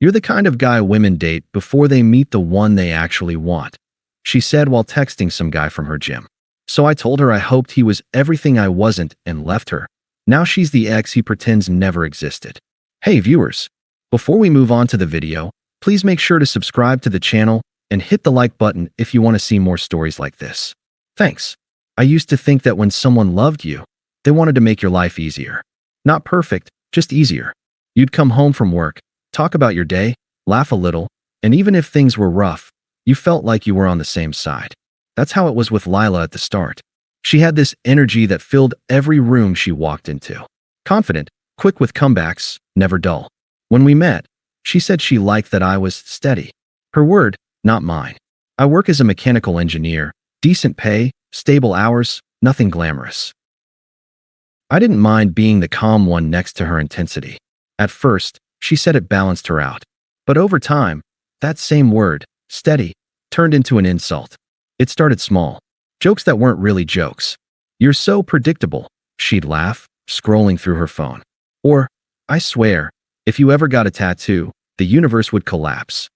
You're the kind of guy women date before they meet the one they actually want, she said while texting some guy from her gym. So I told her I hoped he was everything I wasn't and left her. Now she's the ex he pretends never existed. Hey viewers, before we move on to the video, please make sure to subscribe to the channel and hit the like button if you want to see more stories like this. Thanks. I used to think that when someone loved you, they wanted to make your life easier. Not perfect, just easier. You'd come home from work, talk about your day, laugh a little, and even if things were rough, you felt like you were on the same side. That's how it was with Lila at the start. She had this energy that filled every room she walked into. Confident, quick with comebacks, never dull. When we met, she said she liked that I was steady. Her word, not mine. I work as a mechanical engineer, decent pay, stable hours, nothing glamorous. I didn't mind being the calm one next to her intensity. At first, she said it balanced her out. But over time, that same word, steady, turned into an insult. It started small. Jokes that weren't really jokes. You're so predictable, she'd laugh, scrolling through her phone. Or, I swear, if you ever got a tattoo, the universe would collapse.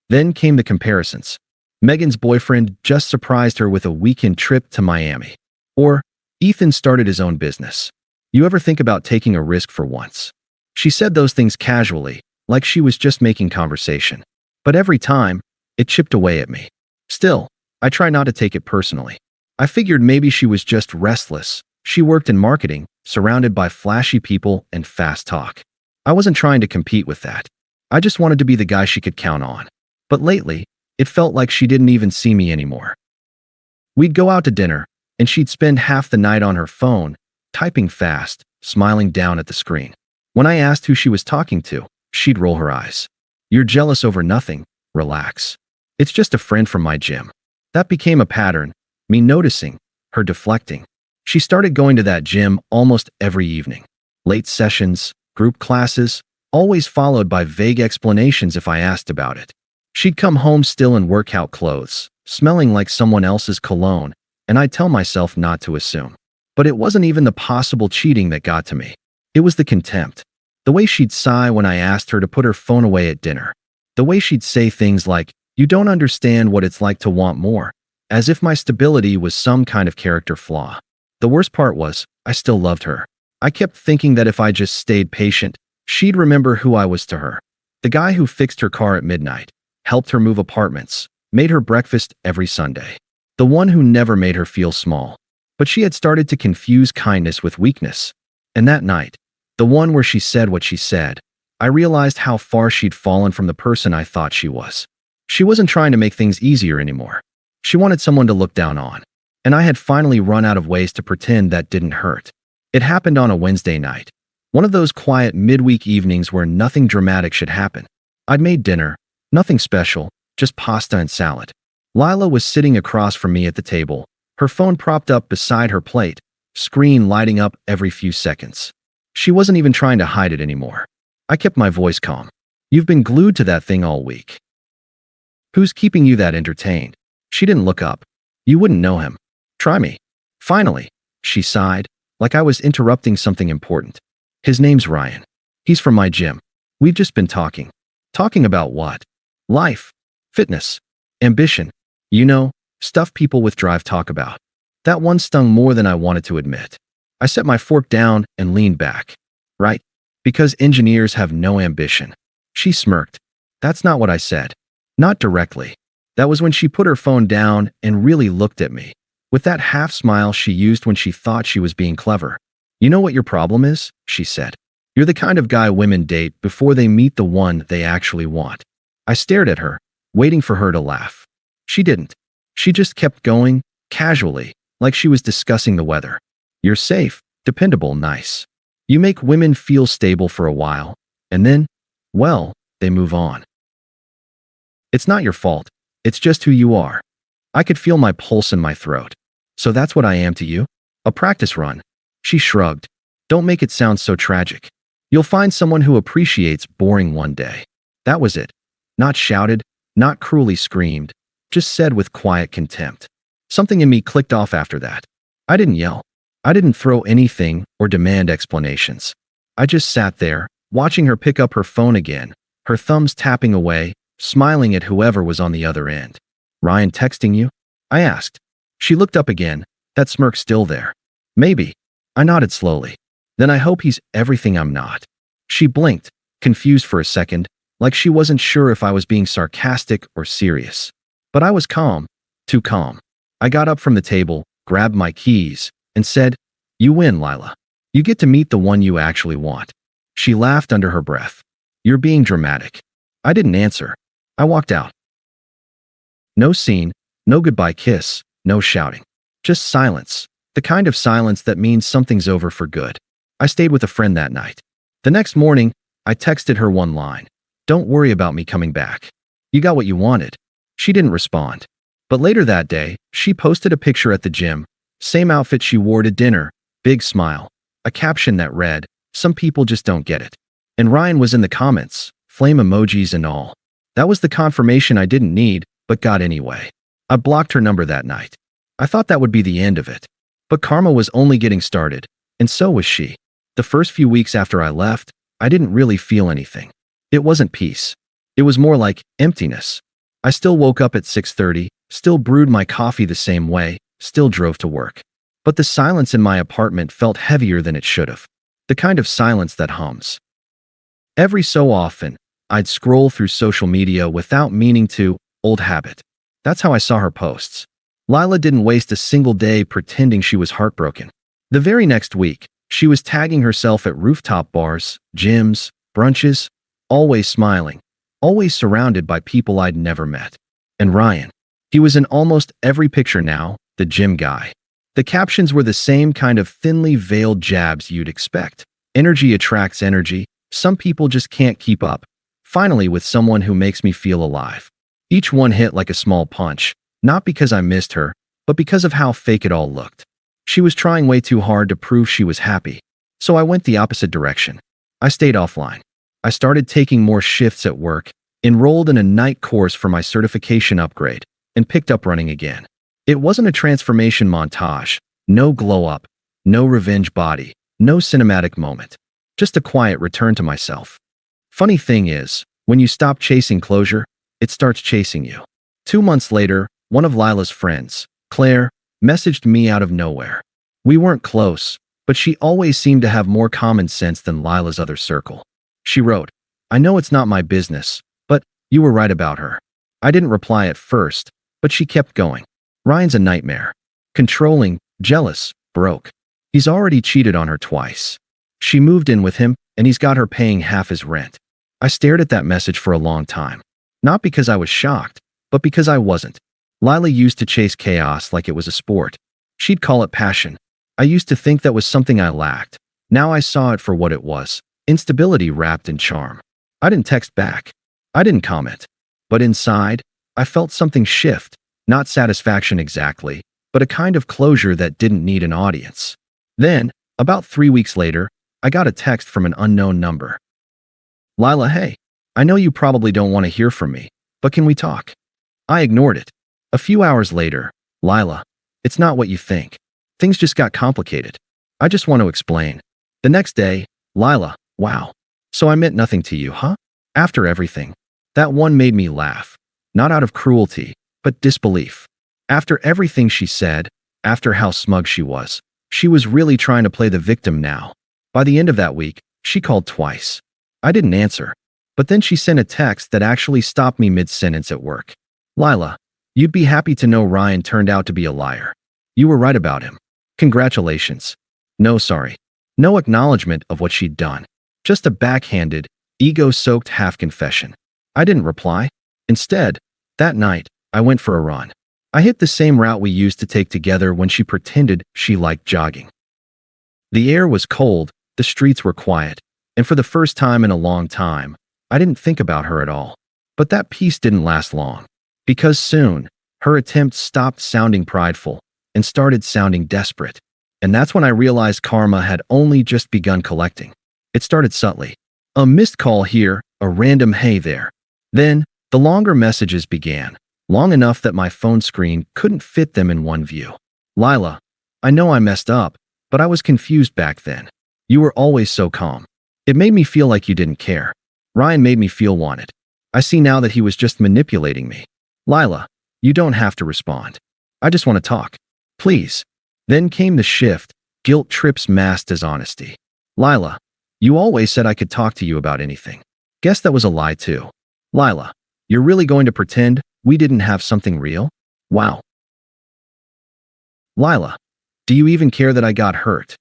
Then came the comparisons. Megan's boyfriend just surprised her with a weekend trip to Miami. Or, Ethan started his own business. You ever think about taking a risk for once? She said those things casually, like she was just making conversation. But every time, it chipped away at me. Still, I try not to take it personally. I figured maybe she was just restless. She worked in marketing, surrounded by flashy people and fast talk. I wasn't trying to compete with that. I just wanted to be the guy she could count on. But lately, it felt like she didn't even see me anymore. We'd go out to dinner, and she'd spend half the night on her phone, typing fast, smiling down at the screen. When I asked who she was talking to, she'd roll her eyes. You're jealous over nothing, relax. It's just a friend from my gym. That became a pattern, me noticing, her deflecting. She started going to that gym almost every evening. Late sessions, group classes, always followed by vague explanations if I asked about it. She'd come home still in workout clothes, smelling like someone else's cologne, and I'd tell myself not to assume. But it wasn't even the possible cheating that got to me. It was the contempt. The way she'd sigh when I asked her to put her phone away at dinner. The way she'd say things like, "You don't understand what it's like to want more," as if my stability was some kind of character flaw. The worst part was, I still loved her. I kept thinking that if I just stayed patient, she'd remember who I was to her. The guy who fixed her car at midnight, helped her move apartments, made her breakfast every Sunday. The one who never made her feel small. But she had started to confuse kindness with weakness. And that night, the one where she said what she said, I realized how far she'd fallen from the person I thought she was. She wasn't trying to make things easier anymore. She wanted someone to look down on. And I had finally run out of ways to pretend that didn't hurt. It happened on a Wednesday night. One of those quiet midweek evenings where nothing dramatic should happen. I'd made dinner, nothing special, just pasta and salad. Lila was sitting across from me at the table, her phone propped up beside her plate, screen lighting up every few seconds. She wasn't even trying to hide it anymore. I kept my voice calm. You've been glued to that thing all week. Who's keeping you that entertained? She didn't look up. You wouldn't know him. Try me. Finally, she sighed, like I was interrupting something important. His name's Ryan. He's from my gym. We've just been talking. Talking about what? Life. Fitness. Ambition. You know, stuff people with drive talk about. That one stung more than I wanted to admit. I set my fork down and leaned back. Right? Because engineers have no ambition. She smirked. That's not what I said. Not directly. That was when she put her phone down and really looked at me, with that half smile she used when she thought she was being clever. You know what your problem is? She said. You're the kind of guy women date before they meet the one they actually want. I stared at her, waiting for her to laugh. She didn't. She just kept going, casually, like she was discussing the weather. You're safe, dependable, nice. You make women feel stable for a while, and then, well, they move on. It's not your fault. It's just who you are. I could feel my pulse in my throat. So that's what I am to you? A practice run. She shrugged. Don't make it sound so tragic. You'll find someone who appreciates boring one day. That was it. Not shouted, not cruelly screamed, just said with quiet contempt. Something in me clicked off after that. I didn't yell. I didn't throw anything or demand explanations. I just sat there, watching her pick up her phone again, her thumbs tapping away, smiling at whoever was on the other end. "Ryan texting you?" I asked. She looked up again, that smirk still there. "Maybe." I nodded slowly. "Then I hope he's everything I'm not." She blinked, confused for a second, like she wasn't sure if I was being sarcastic or serious. But I was calm, too calm. I got up from the table, grabbed my keys, and said, "You win, Lila. You get to meet the one you actually want." She laughed under her breath. "You're being dramatic." I didn't answer. I walked out. No scene, no goodbye kiss, no shouting. Just silence. The kind of silence that means something's over for good. I stayed with a friend that night. The next morning, I texted her one line. "Don't worry about me coming back. You got what you wanted." She didn't respond. But later that day, she posted a picture at the gym. Same outfit she wore to dinner, big smile. A caption that read, "Some people just don't get it." And Ryan was in the comments, flame emojis and all. That was the confirmation I didn't need, but got anyway. I blocked her number that night. I thought that would be the end of it. But karma was only getting started, and so was she. The first few weeks after I left, I didn't really feel anything. It wasn't peace. It was more like emptiness. I still woke up at 6:30, still brewed my coffee the same way, still drove to work. But the silence in my apartment felt heavier than it should have. The kind of silence that hums. Every so often, I'd scroll through social media without meaning to, old habit. That's how I saw her posts. Lila didn't waste a single day pretending she was heartbroken. The very next week, she was tagging herself at rooftop bars, gyms, brunches, always smiling, always surrounded by people I'd never met. And Ryan. He was in almost every picture now, the gym guy. The captions were the same kind of thinly veiled jabs you'd expect. Energy attracts energy. Some people just can't keep up. Finally, with someone who makes me feel alive. Each one hit like a small punch, not because I missed her, but because of how fake it all looked. She was trying way too hard to prove she was happy. So I went the opposite direction. I stayed offline. I started taking more shifts at work, enrolled in a night course for my certification upgrade, and picked up running again. It wasn't a transformation montage, no glow up, no revenge body, no cinematic moment. Just a quiet return to myself. Funny thing is, when you stop chasing closure, it starts chasing you. 2 months later, one of Lila's friends, Claire, messaged me out of nowhere. We weren't close, but she always seemed to have more common sense than Lila's other circle. She wrote, "I know it's not my business, but you were right about her." I didn't reply at first, but she kept going. "Ryan's a nightmare. Controlling, jealous, broke. He's already cheated on her twice. She moved in with him, and he's got her paying half his rent." I stared at that message for a long time. Not because I was shocked, but because I wasn't. Lila used to chase chaos like it was a sport. She'd call it passion. I used to think that was something I lacked. Now I saw it for what it was. Instability wrapped in charm. I didn't text back. I didn't comment. But inside, I felt something shift. Not satisfaction exactly, but a kind of closure that didn't need an audience. Then, about 3 weeks later, I got a text from an unknown number. "Lila, hey. I know you probably don't want to hear from me, but can we talk?" I ignored it. A few hours later, "Lila, it's not what you think. Things just got complicated. I just want to explain." The next day, "Lila, wow. So I meant nothing to you, huh? After everything." That one made me laugh. Not out of cruelty, but disbelief. After everything she said, after how smug she was really trying to play the victim now. By the end of that week, she called twice. I didn't answer. But then she sent a text that actually stopped me mid-sentence at work. "Lila, you'd be happy to know Ryan turned out to be a liar. You were right about him. Congratulations." No sorry. No acknowledgement of what she'd done. Just a backhanded, ego-soaked half-confession. I didn't reply. Instead, that night, I went for a run. I hit the same route we used to take together when she pretended she liked jogging. The air was cold, the streets were quiet, and for the first time in a long time, I didn't think about her at all. But that peace didn't last long. Because soon, her attempts stopped sounding prideful and started sounding desperate. And that's when I realized karma had only just begun collecting. It started subtly. A missed call here, a random hey there. Then, the longer messages began, long enough that my phone screen couldn't fit them in one view. "Lila, I know I messed up, but I was confused back then. You were always so calm. It made me feel like you didn't care. Ryan made me feel wanted. I see now that he was just manipulating me. Lila, you don't have to respond. I just want to talk. Please. Then came the shift, guilt trips masked as honesty. Lila, you always said I could talk to you about anything. Guess that was a lie too. Lila, you're really going to pretend we didn't have something real? Wow. Lila, do you even care that I got hurt?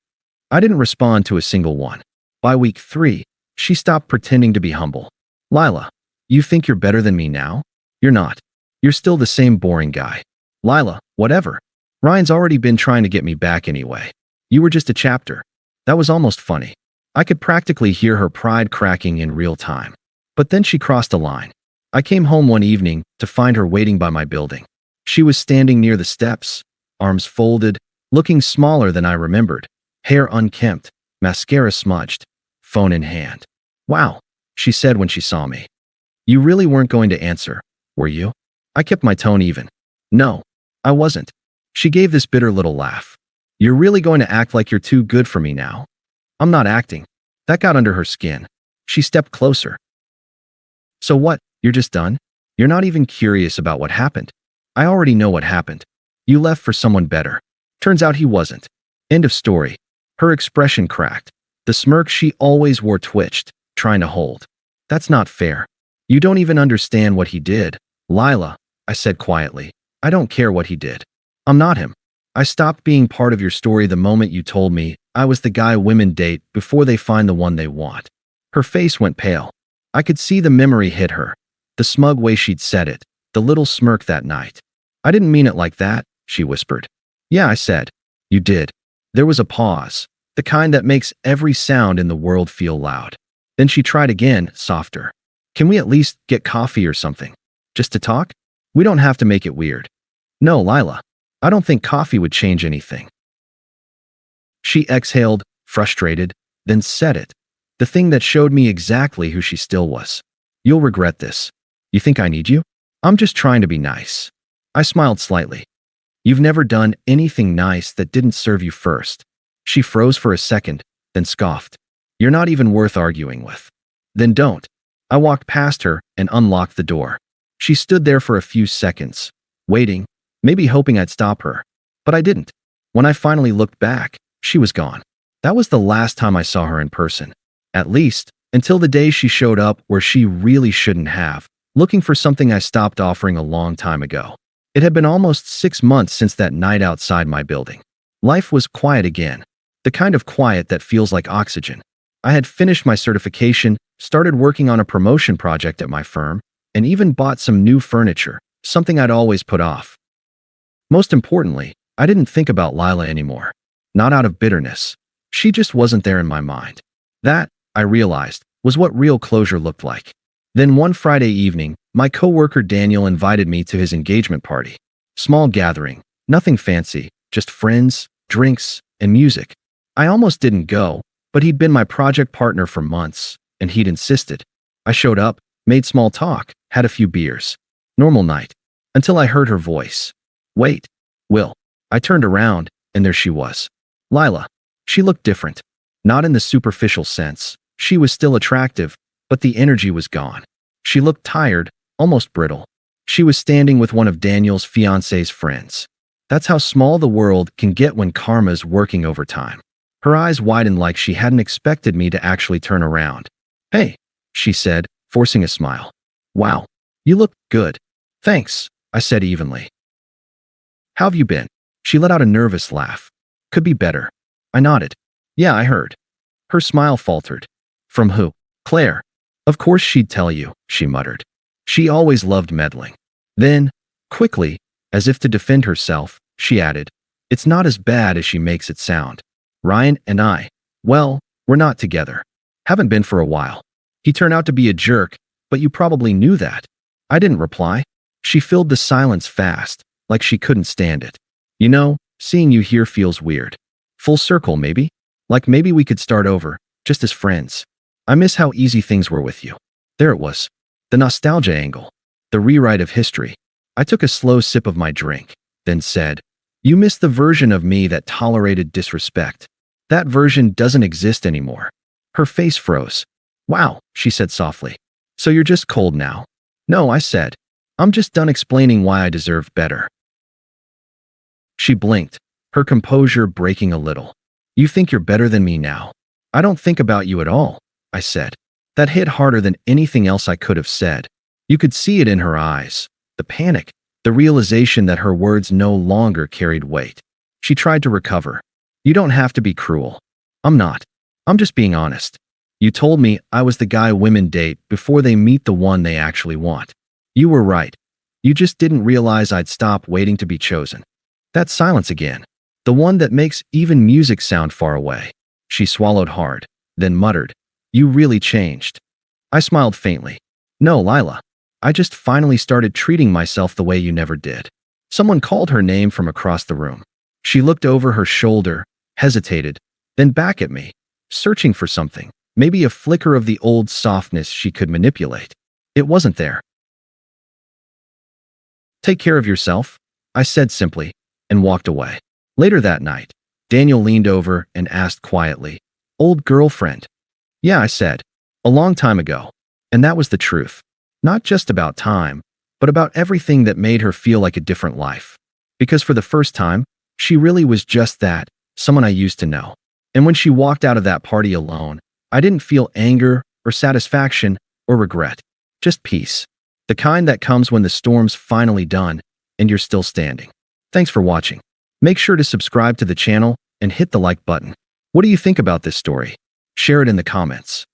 I didn't respond to a single one. By week 3, she stopped pretending to be humble. Lila, you think you're better than me now? You're not. You're still the same boring guy. Lila, whatever. Ryan's already been trying to get me back anyway. You were just a chapter. That was almost funny. I could practically hear her pride cracking in real time. But then she crossed a line. I came home one evening to find her waiting by my building. She was standing near the steps, arms folded, looking smaller than I remembered, hair unkempt, mascara smudged, phone in hand. Wow, she said when she saw me. You really weren't going to answer, were you? I kept my tone even. No, I wasn't. She gave this bitter little laugh. You're really going to act like you're too good for me now? I'm not acting. That got under her skin. She stepped closer. So what, you're just done? You're not even curious about what happened. I already know what happened. You left for someone better. Turns out he wasn't. End of story. Her expression cracked. The smirk she always wore twitched, trying to hold. That's not fair. You don't even understand what he did. Lila, I said quietly. I don't care what he did. I'm not him. I stopped being part of your story the moment you told me I was the guy women date before they find the one they want. Her face went pale. I could see the memory hit her. The smug way she'd said it. The little smirk that night. I didn't mean it like that, she whispered. Yeah, I said. You did. There was a pause. The kind that makes every sound in the world feel loud. Then she tried again, softer. Can we at least get coffee or something? Just to talk? We don't have to make it weird. No, Lila. I don't think coffee would change anything. She exhaled, frustrated, then said it. The thing that showed me exactly who she still was. You'll regret this. You think I need you? I'm just trying to be nice. I smiled slightly. You've never done anything nice that didn't serve you first. She froze for a second, then scoffed. You're not even worth arguing with. Then don't. I walked past her and unlocked the door. She stood there for a few seconds, waiting, maybe hoping I'd stop her. But I didn't. When I finally looked back, she was gone. That was the last time I saw her in person. At least, until the day she showed up where she really shouldn't have, looking for something I stopped offering a long time ago. It had been almost 6 months since that night outside my building. Life was quiet again. The kind of quiet that feels like oxygen. I had finished my certification, started working on a promotion project at my firm, and even bought some new furniture, something I'd always put off. Most importantly, I didn't think about Lila anymore. Not out of bitterness. She just wasn't there in my mind. That, I realized, was what real closure looked like. Then one Friday evening, my coworker Daniel invited me to his engagement party. Small gathering, nothing fancy, just friends, drinks, and music. I almost didn't go, but he'd been my project partner for months, and he'd insisted. I showed up, made small talk, had a few beers. Normal night. Until I heard her voice. Wait. Will. I turned around, and there she was. Lila. She looked different. Not in the superficial sense. She was still attractive, but the energy was gone. She looked tired, almost brittle. She was standing with one of Daniel's fiancé's friends. That's how small the world can get when karma's working overtime. Her eyes widened like she hadn't expected me to actually turn around. Hey, she said, forcing a smile. Wow, you look good. Thanks, I said evenly. How have you been? She let out a nervous laugh. Could be better. I nodded. Yeah, I heard. Her smile faltered. From who? Claire. Of course she'd tell you, she muttered. She always loved meddling. Then, quickly, as if to defend herself, she added, it's not as bad as she makes it sound. Ryan and I, well, we're not together. Haven't been for a while. He turned out to be a jerk, but you probably knew that. I didn't reply. She filled the silence fast, like she couldn't stand it. You know, seeing you here feels weird. Full circle, maybe? Like maybe we could start over, just as friends. I miss how easy things were with you. There it was. The nostalgia angle. The rewrite of history. I took a slow sip of my drink, then said, you miss the version of me that tolerated disrespect. That version doesn't exist anymore. Her face froze. Wow, she said softly. So you're just cold now? No, I said. I'm just done explaining why I deserved better. She blinked, her composure breaking a little. You think you're better than me now? I don't think about you at all, I said. That hit harder than anything else I could have said. You could see it in her eyes. The panic, the realization that her words no longer carried weight. She tried to recover. You don't have to be cruel. I'm not. I'm just being honest. You told me I was the guy women date before they meet the one they actually want. You were right. You just didn't realize I'd stop waiting to be chosen. That silence again. The one that makes even music sound far away. She swallowed hard, then muttered, You really changed. I smiled faintly. No, Lila. I just finally started treating myself the way you never did. Someone called her name from across the room. She looked over her shoulder, hesitated, then back at me, searching for something, maybe a flicker of the old softness she could manipulate. It wasn't there. Take care of yourself, I said simply, and walked away. Later that night, Daniel leaned over and asked quietly, Old girlfriend? Yeah, I said. A long time ago. And that was the truth. Not just about time, but about everything that made her feel like a different life. Because for the first time, she really was just that, someone I used to know. And when she walked out of that party alone, I didn't feel anger or satisfaction or regret. Just peace. The kind that comes when the storm's finally done and you're still standing. Thanks for watching. Make sure to subscribe to the channel and hit the like button. What do you think about this story? Share it in the comments.